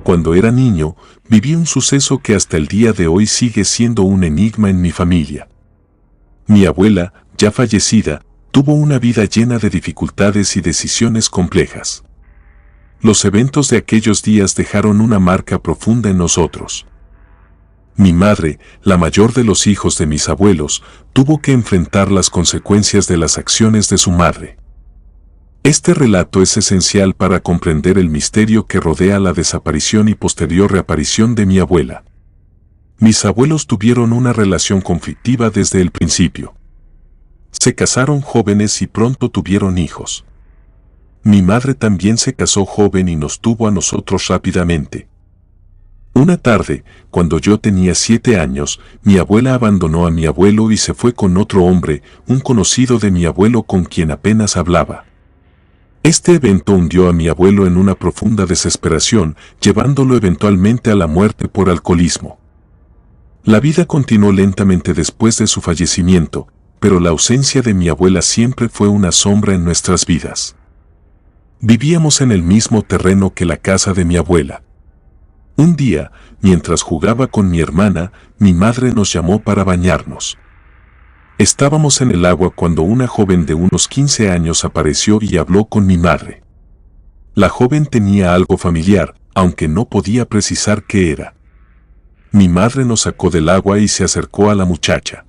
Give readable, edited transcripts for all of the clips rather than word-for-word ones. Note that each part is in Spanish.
Cuando era niño, viví un suceso que hasta el día de hoy sigue siendo un enigma en mi familia. Mi abuela, ya fallecida, tuvo una vida llena de dificultades y decisiones complejas. Los eventos de aquellos días dejaron una marca profunda en nosotros. Mi madre, la mayor de los hijos de mis abuelos, tuvo que enfrentar las consecuencias de las acciones de su madre. Este relato es esencial para comprender el misterio que rodea la desaparición y posterior reaparición de mi abuela. Mis abuelos tuvieron una relación conflictiva desde el principio. Se casaron jóvenes y pronto tuvieron hijos. Mi madre también se casó joven y nos tuvo a nosotros rápidamente. Una tarde, cuando yo tenía 7 años, mi abuela abandonó a mi abuelo y se fue con otro hombre, un conocido de mi abuelo con quien apenas hablaba. Este evento hundió a mi abuelo en una profunda desesperación, llevándolo eventualmente a la muerte por alcoholismo. La vida continuó lentamente después de su fallecimiento, pero la ausencia de mi abuela siempre fue una sombra en nuestras vidas. Vivíamos en el mismo terreno que la casa de mi abuela. Un día, mientras jugaba con mi hermana, mi madre nos llamó para bañarnos. Estábamos en el agua cuando una joven de unos 15 años apareció y habló con mi madre. La joven tenía algo familiar, aunque no podía precisar qué era. Mi madre nos sacó del agua y se acercó a la muchacha.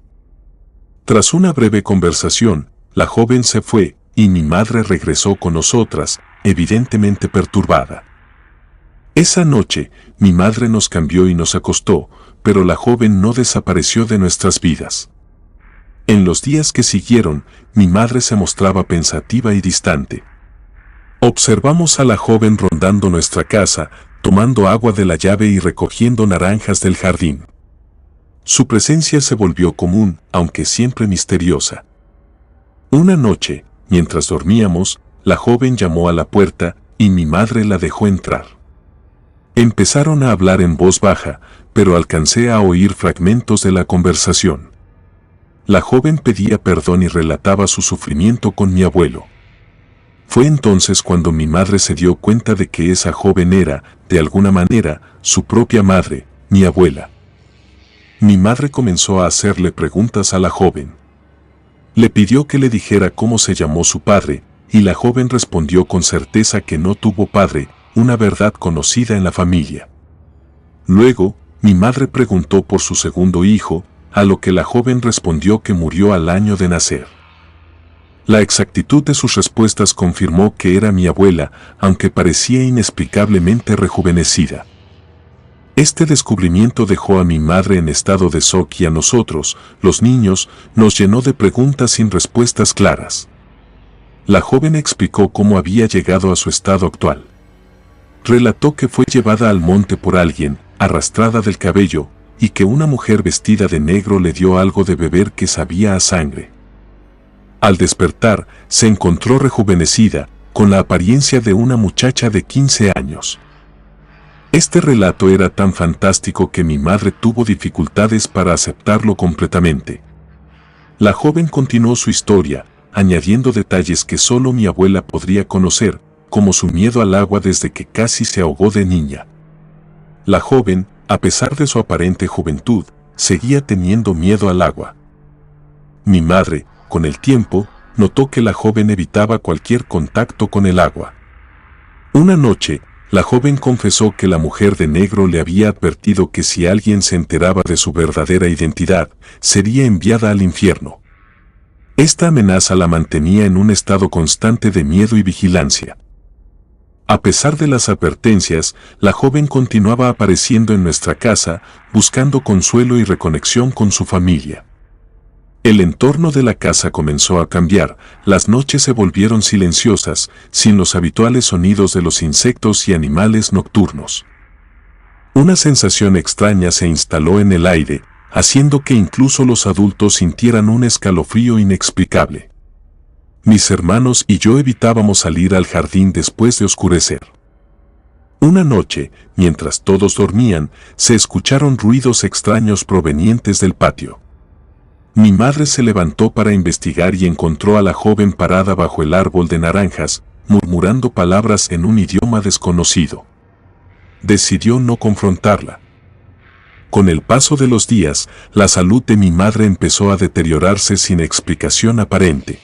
Tras una breve conversación, la joven se fue, y mi madre regresó con nosotras, evidentemente perturbada. Esa noche, mi madre nos cambió y nos acostó, pero la joven no desapareció de nuestras vidas. En los días que siguieron, mi madre se mostraba pensativa y distante. Observamos a la joven rondando nuestra casa, tomando agua de la llave y recogiendo naranjas del jardín. Su presencia se volvió común, aunque siempre misteriosa. Una noche, mientras dormíamos, la joven llamó a la puerta y mi madre la dejó entrar. Empezaron a hablar en voz baja, pero alcancé a oír fragmentos de la conversación. La joven pedía perdón y relataba su sufrimiento con mi abuelo. Fue entonces cuando mi madre se dio cuenta de que esa joven era, de alguna manera, su propia madre, mi abuela. Mi madre comenzó a hacerle preguntas a la joven. Le pidió que le dijera cómo se llamó su padre, y la joven respondió con certeza que no tuvo padre, una verdad conocida en la familia. Luego, mi madre preguntó por su segundo hijo, a lo que la joven respondió que murió al año de nacer. La exactitud de sus respuestas confirmó que era mi abuela, aunque parecía inexplicablemente rejuvenecida. Este descubrimiento dejó a mi madre en estado de shock y a nosotros, los niños, nos llenó de preguntas sin respuestas claras. La joven explicó cómo había llegado a su estado actual. Relató que fue llevada al monte por alguien, arrastrada del cabello, y que una mujer vestida de negro le dio algo de beber que sabía a sangre. Al despertar, se encontró rejuvenecida, con la apariencia de una muchacha de 15 años. Este relato era tan fantástico que mi madre tuvo dificultades para aceptarlo completamente. La joven continuó su historia, añadiendo detalles que solo mi abuela podría conocer, como su miedo al agua desde que casi se ahogó de niña. La joven, a pesar de su aparente juventud, seguía teniendo miedo al agua. Mi madre, con el tiempo, notó que la joven evitaba cualquier contacto con el agua. Una noche, la joven confesó que la mujer de negro le había advertido que si alguien se enteraba de su verdadera identidad, sería enviada al infierno. Esta amenaza la mantenía en un estado constante de miedo y vigilancia. A pesar de las advertencias, la joven continuaba apareciendo en nuestra casa, buscando consuelo y reconexión con su familia. El entorno de la casa comenzó a cambiar, las noches se volvieron silenciosas, sin los habituales sonidos de los insectos y animales nocturnos. Una sensación extraña se instaló en el aire, haciendo que incluso los adultos sintieran un escalofrío inexplicable. Mis hermanos y yo evitábamos salir al jardín después de oscurecer. Una noche, mientras todos dormían, se escucharon ruidos extraños provenientes del patio. Mi madre se levantó para investigar y encontró a la joven parada bajo el árbol de naranjas, murmurando palabras en un idioma desconocido. decidió no confrontarla. Con el paso de los días, la salud de mi madre empezó a deteriorarse sin explicación aparente.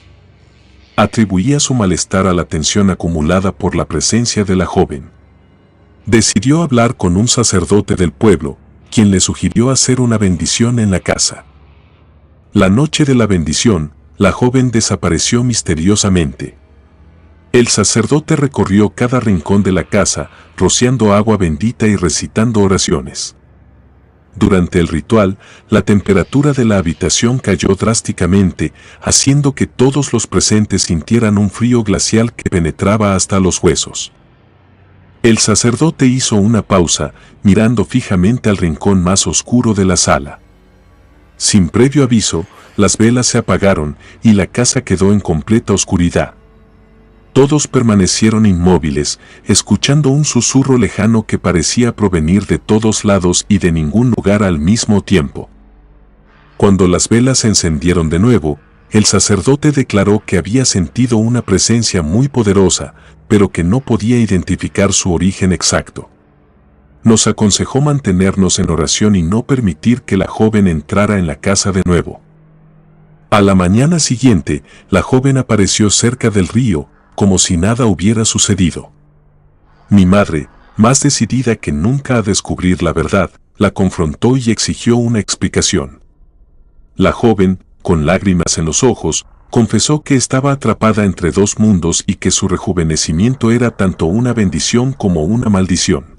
Atribuía su malestar a la tensión acumulada por la presencia de la joven. Decidió hablar con un sacerdote del pueblo, quien le sugirió hacer una bendición en la casa. La noche de la bendición, la joven desapareció misteriosamente. El sacerdote recorrió cada rincón de la casa, rociando agua bendita y recitando oraciones. Durante el ritual, la temperatura de la habitación cayó drásticamente, haciendo que todos los presentes sintieran un frío glacial que penetraba hasta los huesos. El sacerdote hizo una pausa, mirando fijamente al rincón más oscuro de la sala. Sin previo aviso, las velas se apagaron y la casa quedó en completa oscuridad. Todos permanecieron inmóviles, escuchando un susurro lejano que parecía provenir de todos lados y de ningún lugar al mismo tiempo. Cuando las velas se encendieron de nuevo, el sacerdote declaró que había sentido una presencia muy poderosa, pero que no podía identificar su origen exacto. Nos aconsejó mantenernos en oración y no permitir que la joven entrara en la casa de nuevo. A la mañana siguiente, la joven apareció cerca del río, como si nada hubiera sucedido. Mi madre, más decidida que nunca a descubrir la verdad, la confrontó y exigió una explicación. La joven, con lágrimas en los ojos, confesó que estaba atrapada entre dos mundos y que su rejuvenecimiento era tanto una bendición como una maldición.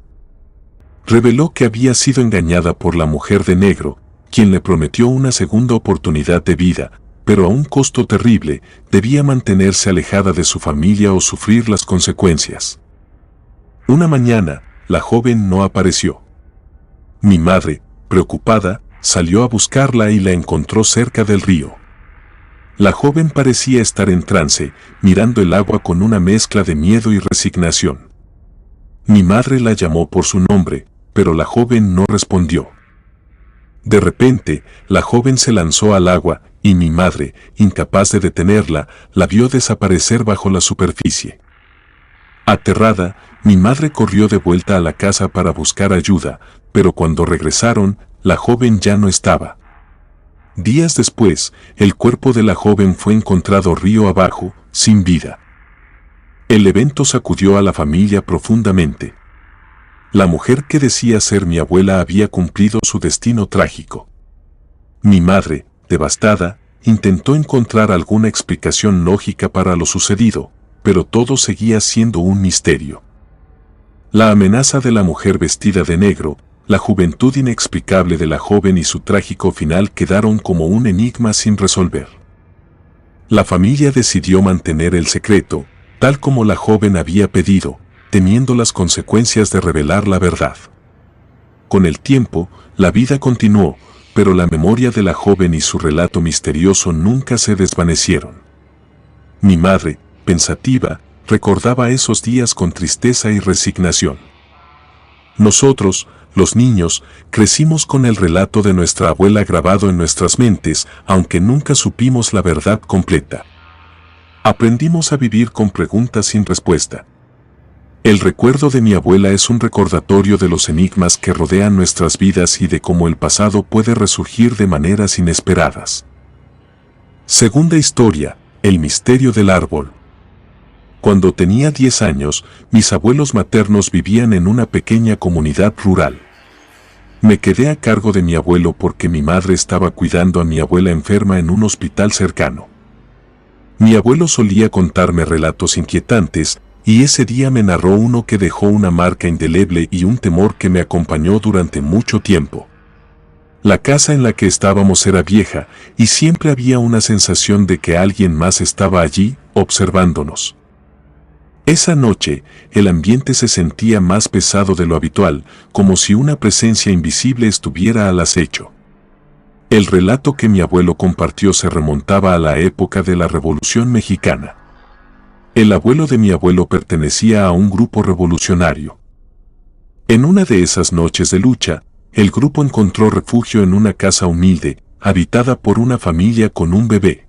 Reveló que había sido engañada por la mujer de negro, quien le prometió una segunda oportunidad de vida, pero a un costo terrible, debía mantenerse alejada de su familia o sufrir las consecuencias. Una mañana, la joven no apareció. Mi madre, preocupada, salió a buscarla y la encontró cerca del río. La joven parecía estar en trance, mirando el agua con una mezcla de miedo y resignación. Mi madre la llamó por su nombre, pero la joven no respondió. De repente, la joven se lanzó al agua, y mi madre, incapaz de detenerla, la vio desaparecer bajo la superficie. Aterrada, mi madre corrió de vuelta a la casa para buscar ayuda, pero cuando regresaron, la joven ya no estaba. Días después, el cuerpo de la joven fue encontrado río abajo, sin vida. El evento sacudió a la familia profundamente. La mujer que decía ser mi abuela había cumplido su destino trágico. Mi madre, devastada, intentó encontrar alguna explicación lógica para lo sucedido, pero todo seguía siendo un misterio. La amenaza de la mujer vestida de negro, la juventud inexplicable de la joven y su trágico final quedaron como un enigma sin resolver. La familia decidió mantener el secreto, tal como la joven había pedido, temiendo las consecuencias de revelar la verdad. Con el tiempo, la vida continuó, pero la memoria de la joven y su relato misterioso nunca se desvanecieron. Mi madre, pensativa, recordaba esos días con tristeza y resignación. Nosotros, los niños, crecimos con el relato de nuestra abuela grabado en nuestras mentes, aunque nunca supimos la verdad completa. Aprendimos a vivir con preguntas sin respuesta. El recuerdo de mi abuela es un recordatorio de los enigmas que rodean nuestras vidas y de cómo el pasado puede resurgir de maneras inesperadas. Segunda historia, el misterio del árbol. Cuando tenía 10 años, mis abuelos maternos vivían en una pequeña comunidad rural. Me quedé a cargo de mi abuelo porque mi madre estaba cuidando a mi abuela enferma en un hospital cercano. Mi abuelo solía contarme relatos inquietantes, y ese día me narró uno que dejó una marca indeleble y un temor que me acompañó durante mucho tiempo. La casa en la que estábamos era vieja, y siempre había una sensación de que alguien más estaba allí, observándonos. Esa noche, el ambiente se sentía más pesado de lo habitual, como si una presencia invisible estuviera al acecho. El relato que mi abuelo compartió se remontaba a la época de la Revolución Mexicana. El abuelo de mi abuelo pertenecía a un grupo revolucionario. En una de esas noches de lucha, el grupo encontró refugio en una casa humilde, habitada por una familia con un bebé.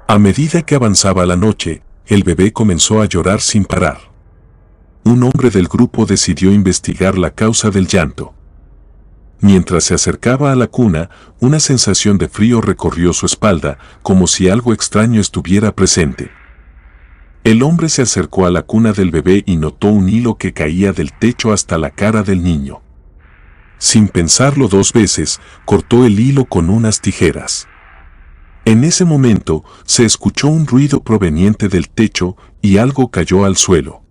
A medida que avanzaba la noche, el bebé comenzó a llorar sin parar. un hombre del grupo decidió investigar la causa del llanto. Mientras se acercaba a la cuna, una sensación de frío recorrió su espalda, como si algo extraño estuviera presente. El hombre se acercó a la cuna del bebé y notó un hilo que caía del techo hasta la cara del niño. Sin pensarlo dos veces, cortó el hilo con unas tijeras. En ese momento, se escuchó un ruido proveniente del techo y algo cayó al suelo.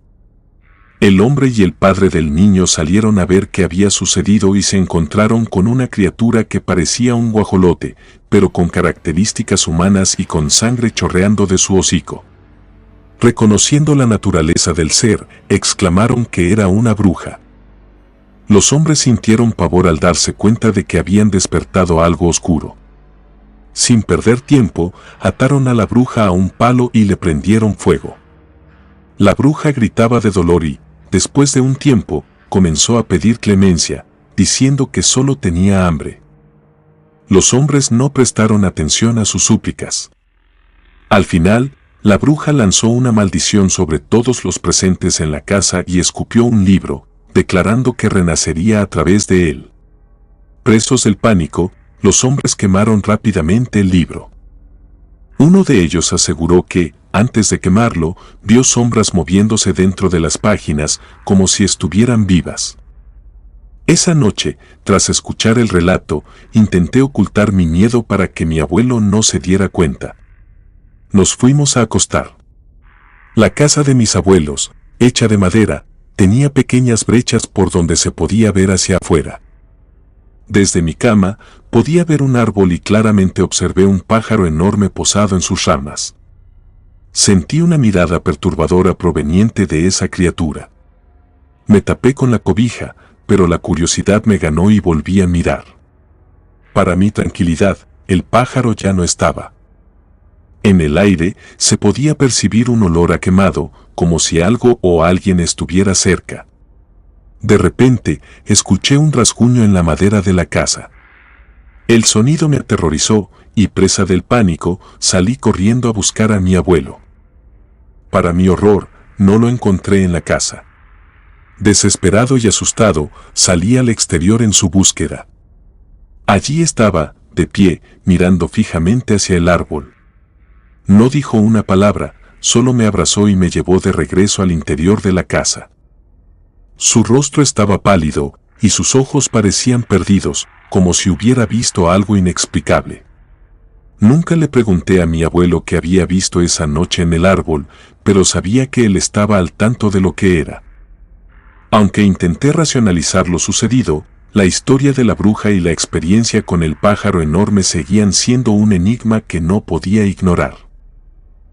El hombre y el padre del niño salieron a ver qué había sucedido y se encontraron con una criatura que parecía un guajolote, pero con características humanas y con sangre chorreando de su hocico. Reconociendo la naturaleza del ser, exclamaron que era una bruja. Los hombres sintieron pavor al darse cuenta de que habían despertado algo oscuro. Sin perder tiempo, ataron a la bruja a un palo y le prendieron fuego. La bruja gritaba de dolor y, después de un tiempo, comenzó a pedir clemencia, diciendo que solo tenía hambre. Los hombres no prestaron atención a sus súplicas. Al final, la bruja lanzó una maldición sobre todos los presentes en la casa y escupió un libro, declarando que renacería a través de él. Presos del pánico, los hombres quemaron rápidamente el libro. Uno de ellos aseguró que, antes de quemarlo, vio sombras moviéndose dentro de las páginas como si estuvieran vivas. Esa noche, tras escuchar el relato, intenté ocultar mi miedo para que mi abuelo no se diera cuenta. Nos fuimos a acostar. La casa de mis abuelos, hecha de madera, tenía pequeñas brechas por donde se podía ver hacia afuera. Desde mi cama, podía ver un árbol y claramente observé un pájaro enorme posado en sus ramas. Sentí una mirada perturbadora proveniente de esa criatura. Me tapé con la cobija, pero la curiosidad me ganó y volví a mirar. Para mi tranquilidad, el pájaro ya no estaba. En el aire se podía percibir un olor a quemado, como si algo o alguien estuviera cerca. De repente, escuché un rasguño en la madera de la casa. El sonido me aterrorizó, y presa del pánico, salí corriendo a buscar a mi abuelo. Para mi horror, no lo encontré en la casa. Desesperado y asustado, salí al exterior en su búsqueda. Allí estaba, de pie, mirando fijamente hacia el árbol. No dijo una palabra, solo me abrazó y me llevó de regreso al interior de la casa. Su rostro estaba pálido, y sus ojos parecían perdidos, como si hubiera visto algo inexplicable. Nunca le pregunté a mi abuelo qué había visto esa noche en el árbol, pero sabía que él estaba al tanto de lo que era. Aunque intenté racionalizar lo sucedido, la historia de la bruja y la experiencia con el pájaro enorme seguían siendo un enigma que no podía ignorar.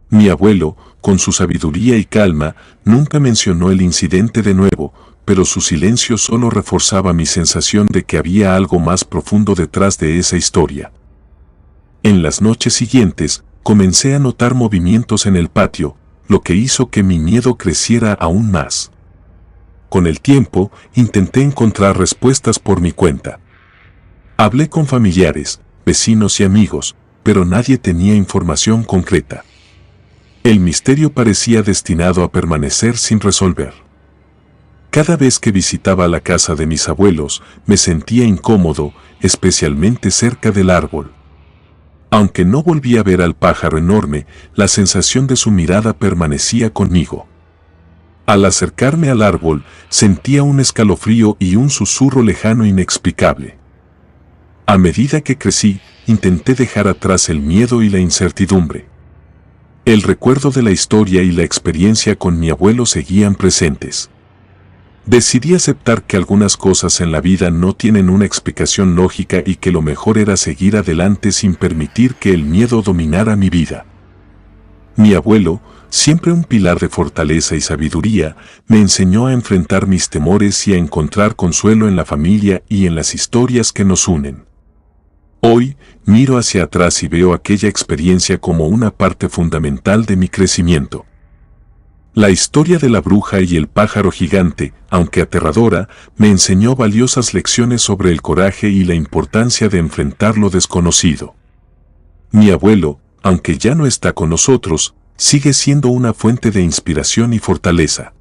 Mi abuelo, con su sabiduría y calma, nunca mencionó el incidente de nuevo, pero su silencio solo reforzaba mi sensación de que había algo más profundo detrás de esa historia. En las noches siguientes, comencé a notar movimientos en el patio, lo que hizo que mi miedo creciera aún más. Con el tiempo, intenté encontrar respuestas por mi cuenta. Hablé con familiares, vecinos y amigos, pero nadie tenía información concreta. El misterio parecía destinado a permanecer sin resolver. Cada vez que visitaba la casa de mis abuelos, me sentía incómodo, especialmente cerca del árbol. Aunque no volví a ver al pájaro enorme, la sensación de su mirada permanecía conmigo. Al acercarme al árbol, sentía un escalofrío y un susurro lejano inexplicable. A medida que crecí, intenté dejar atrás el miedo y la incertidumbre. El recuerdo de la historia y la experiencia con mi abuelo seguían presentes. Decidí aceptar que algunas cosas en la vida no tienen una explicación lógica y que lo mejor era seguir adelante sin permitir que el miedo dominara mi vida. Mi abuelo, siempre un pilar de fortaleza y sabiduría, me enseñó a enfrentar mis temores y a encontrar consuelo en la familia y en las historias que nos unen. Hoy, miro hacia atrás y veo aquella experiencia como una parte fundamental de mi crecimiento. La historia de la bruja y el pájaro gigante, aunque aterradora, me enseñó valiosas lecciones sobre el coraje y la importancia de enfrentar lo desconocido. Mi abuelo, aunque ya no está con nosotros, sigue siendo una fuente de inspiración y fortaleza.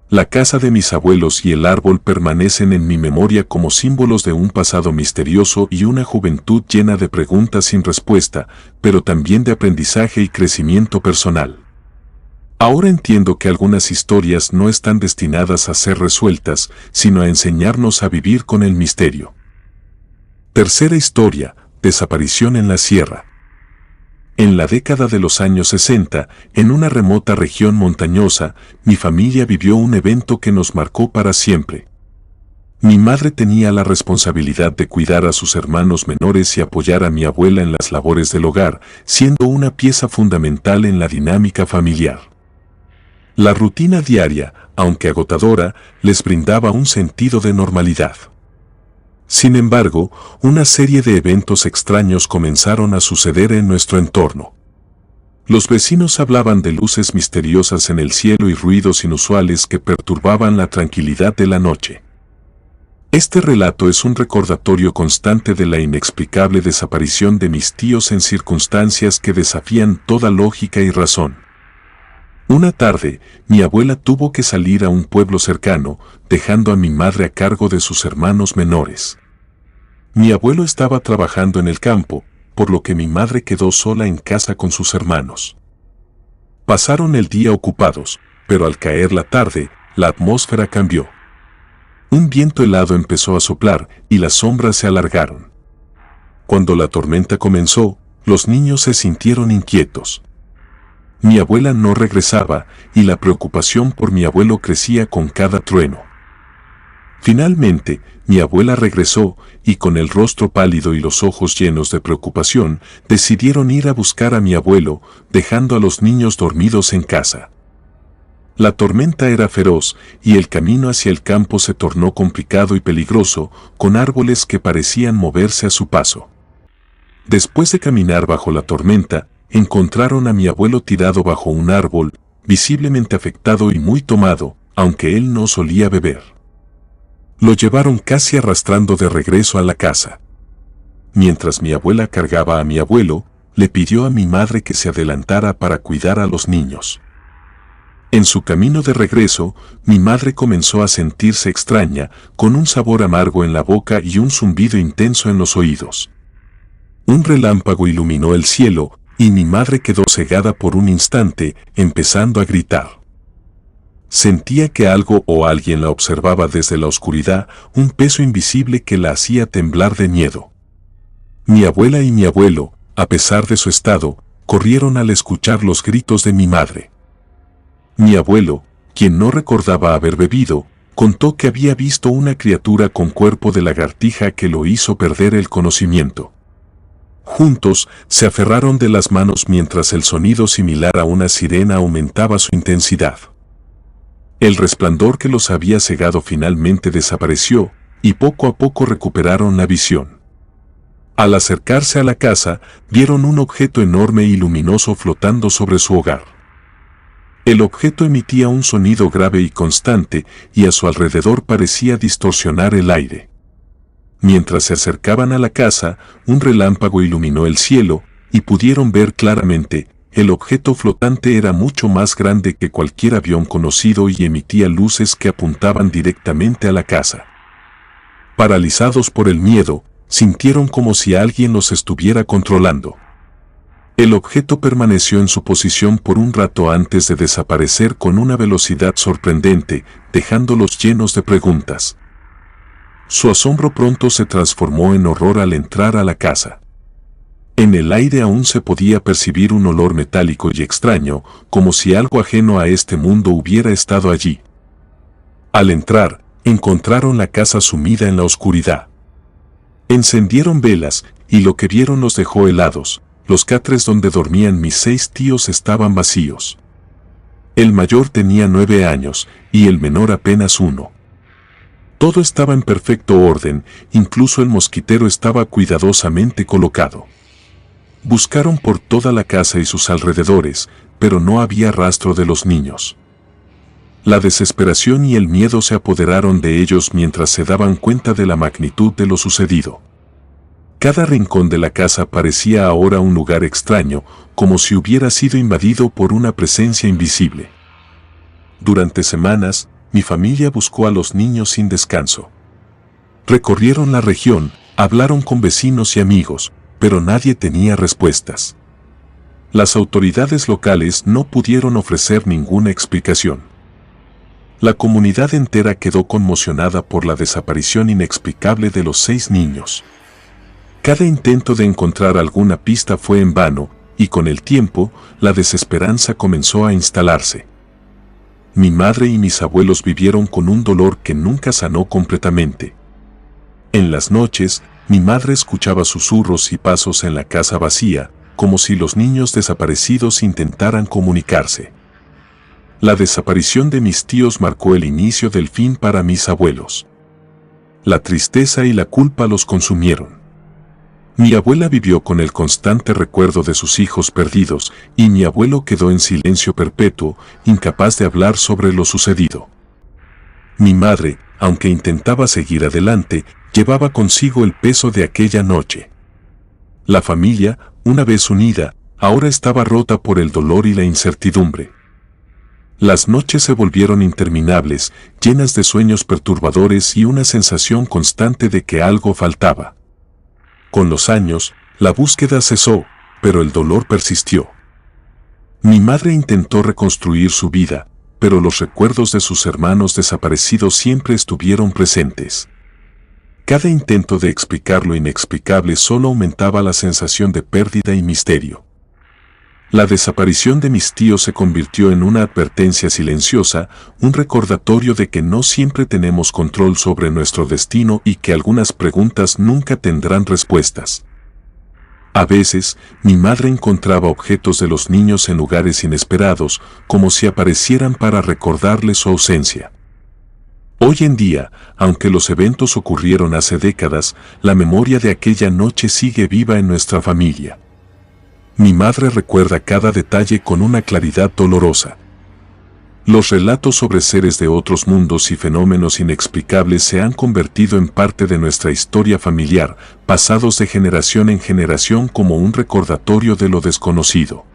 La casa de mis abuelos y el árbol permanecen en mi memoria como símbolos de un pasado misterioso y una juventud llena de preguntas sin respuesta, pero también de aprendizaje y crecimiento personal. Ahora entiendo que algunas historias no están destinadas a ser resueltas, sino a enseñarnos a vivir con el misterio. Tercera historia: desaparición en la sierra. En la década de los años 60, en una remota región montañosa, mi familia vivió un evento que nos marcó para siempre. Mi madre tenía la responsabilidad de cuidar a sus hermanos menores y apoyar a mi abuela en las labores del hogar, siendo una pieza fundamental en la dinámica familiar. La rutina diaria, aunque agotadora, les brindaba un sentido de normalidad. Sin embargo, una serie de eventos extraños comenzaron a suceder en nuestro entorno. Los vecinos hablaban de luces misteriosas en el cielo y ruidos inusuales que perturbaban la tranquilidad de la noche. Este relato es un recordatorio constante de la inexplicable desaparición de mis tíos en circunstancias que desafían toda lógica y razón. Una tarde, mi abuela tuvo que salir a un pueblo cercano, dejando a mi madre a cargo de sus hermanos menores. Mi abuelo estaba trabajando en el campo, por lo que mi madre quedó sola en casa con sus hermanos. Pasaron el día ocupados, pero al caer la tarde, la atmósfera cambió. Un viento helado empezó a soplar y las sombras se alargaron. Cuando la tormenta comenzó, los niños se sintieron inquietos. Mi abuela no regresaba y la preocupación por mi abuelo crecía con cada trueno. Finalmente, mi abuela regresó y con el rostro pálido y los ojos llenos de preocupación, decidieron ir a buscar a mi abuelo, dejando a los niños dormidos en casa. La tormenta era feroz y el camino hacia el campo se tornó complicado y peligroso, con árboles que parecían moverse a su paso. Después de caminar bajo la tormenta, encontraron a mi abuelo tirado bajo un árbol, visiblemente afectado y muy tomado, aunque él no solía beber. Lo llevaron casi arrastrando de regreso a la casa. Mientras mi abuela cargaba a mi abuelo, le pidió a mi madre que se adelantara para cuidar a los niños. En su camino de regreso, mi madre comenzó a sentirse extraña, con un sabor amargo en la boca y un zumbido intenso en los oídos. Un relámpago iluminó el cielo, y mi madre quedó cegada por un instante, empezando a gritar. Sentía que algo o alguien la observaba desde la oscuridad, un peso invisible que la hacía temblar de miedo. Mi abuela y mi abuelo, a pesar de su estado, corrieron al escuchar los gritos de mi madre. Mi abuelo, quien no recordaba haber bebido, contó que había visto una criatura con cuerpo de lagartija que lo hizo perder el conocimiento. Juntos, se aferraron de las manos mientras el sonido similar a una sirena aumentaba su intensidad. El resplandor que los había cegado finalmente desapareció, y poco a poco recuperaron la visión. Al acercarse a la casa, vieron un objeto enorme y luminoso flotando sobre su hogar. El objeto emitía un sonido grave y constante, y a su alrededor parecía distorsionar el aire. Mientras se acercaban a la casa, un relámpago iluminó el cielo, y pudieron ver claramente. El objeto flotante era mucho más grande que cualquier avión conocido y emitía luces que apuntaban directamente a la casa. Paralizados por el miedo, sintieron como si alguien los estuviera controlando. El objeto permaneció en su posición por un rato antes de desaparecer con una velocidad sorprendente, dejándolos llenos de preguntas. Su asombro pronto se transformó en horror al entrar a la casa. En el aire aún se podía percibir un olor metálico y extraño, como si algo ajeno a este mundo hubiera estado allí. Al entrar, encontraron la casa sumida en la oscuridad. Encendieron velas, y lo que vieron los dejó helados. Los catres donde dormían mis 6 tíos estaban vacíos. El mayor tenía 9 años, y el menor apenas 1. Todo estaba en perfecto orden, incluso el mosquitero estaba cuidadosamente colocado. Buscaron por toda la casa y sus alrededores, pero no había rastro de los niños. La desesperación y el miedo se apoderaron de ellos mientras se daban cuenta de la magnitud de lo sucedido. Cada rincón de la casa parecía ahora un lugar extraño, como si hubiera sido invadido por una presencia invisible. Durante semanas, mi familia buscó a los niños sin descanso. Recorrieron la región, hablaron con vecinos y amigos, pero nadie tenía respuestas. Las autoridades locales no pudieron ofrecer ninguna explicación. La comunidad entera quedó conmocionada por la desaparición inexplicable de los 6 niños. Cada intento de encontrar alguna pista fue en vano, y con el tiempo, la desesperanza comenzó a instalarse. Mi madre y mis abuelos vivieron con un dolor que nunca sanó completamente. En las noches, mi madre escuchaba susurros y pasos en la casa vacía, como si los niños desaparecidos intentaran comunicarse. La desaparición de mis tíos marcó el inicio del fin para mis abuelos. La tristeza y la culpa los consumieron. Mi abuela vivió con el constante recuerdo de sus hijos perdidos, y mi abuelo quedó en silencio perpetuo, incapaz de hablar sobre lo sucedido. Mi madre, aunque intentaba seguir adelante, llevaba consigo el peso de aquella noche. La familia, una vez unida, ahora estaba rota por el dolor y la incertidumbre. Las noches se volvieron interminables, llenas de sueños perturbadores y una sensación constante de que algo faltaba. Con los años, la búsqueda cesó, pero el dolor persistió. Mi madre intentó reconstruir su vida, pero los recuerdos de sus hermanos desaparecidos siempre estuvieron presentes. Cada intento de explicar lo inexplicable solo aumentaba la sensación de pérdida y misterio. La desaparición de mis tíos se convirtió en una advertencia silenciosa, un recordatorio de que no siempre tenemos control sobre nuestro destino y que algunas preguntas nunca tendrán respuestas. A veces, mi madre encontraba objetos de los niños en lugares inesperados, como si aparecieran para recordarles su ausencia. Hoy en día, aunque los eventos ocurrieron hace décadas, la memoria de aquella noche sigue viva en nuestra familia. Mi madre recuerda cada detalle con una claridad dolorosa. Los relatos sobre seres de otros mundos y fenómenos inexplicables se han convertido en parte de nuestra historia familiar, pasados de generación en generación como un recordatorio de lo desconocido.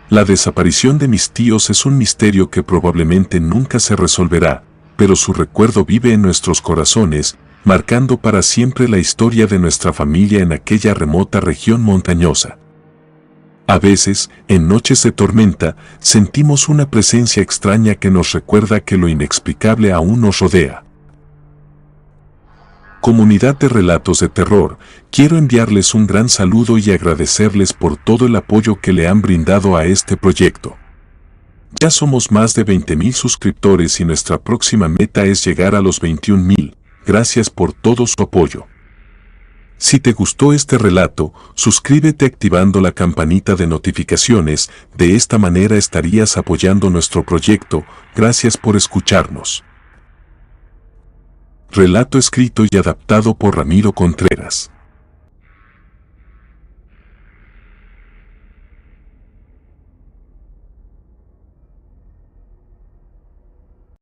La desaparición de mis tíos es un misterio que probablemente nunca se resolverá, pero su recuerdo vive en nuestros corazones, marcando para siempre la historia de nuestra familia en aquella remota región montañosa. A veces, en noches de tormenta, sentimos una presencia extraña que nos recuerda que lo inexplicable aún nos rodea. Comunidad de Relatos de Terror, quiero enviarles un gran saludo y agradecerles por todo el apoyo que le han brindado a este proyecto. Ya somos más de 20,000 suscriptores y nuestra próxima meta es llegar a los 21,000. Gracias por todo su apoyo. Si te gustó este relato, suscríbete activando la campanita de notificaciones, de esta manera estarías apoyando nuestro proyecto. Gracias por escucharnos. Relato escrito y adaptado por Ramiro Contreras.